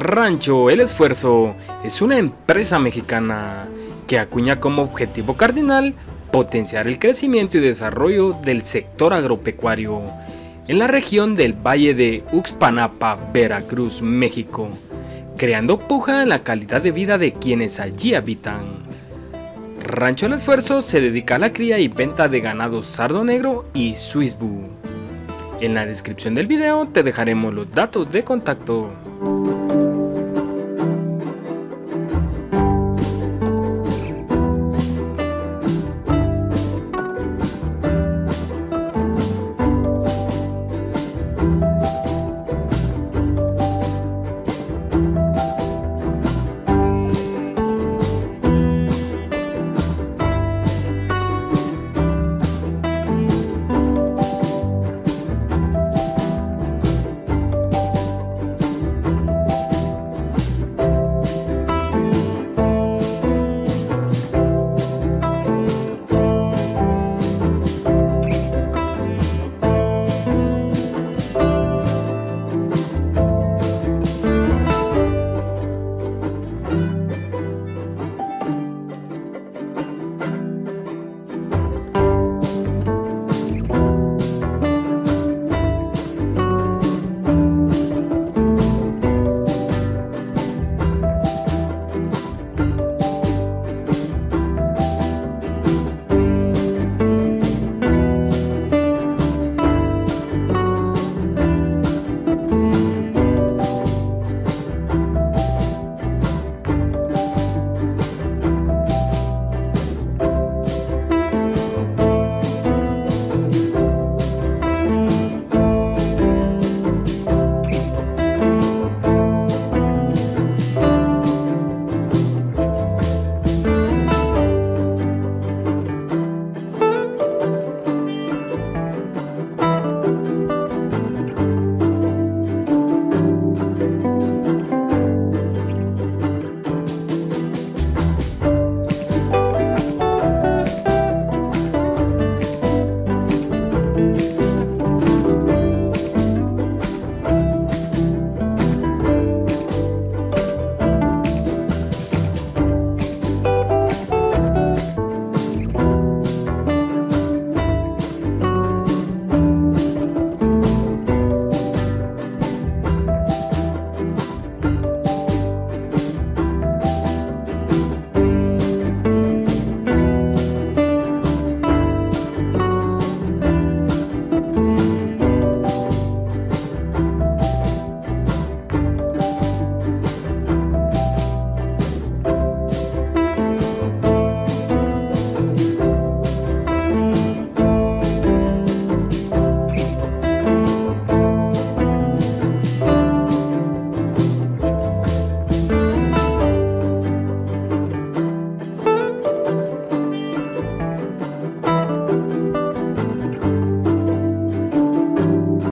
Rancho el Esfuerzo es una empresa mexicana que acuña como objetivo cardinal potenciar el crecimiento y desarrollo del sector agropecuario en la región del Valle de Uxpanapa, Veracruz, México, creando puja en la calidad de vida de quienes allí habitan. Rancho el Esfuerzo se dedica a la cría y venta de ganado Sardo, Negro y Suizbu. En la descripción del video te dejaremos los datos de contacto.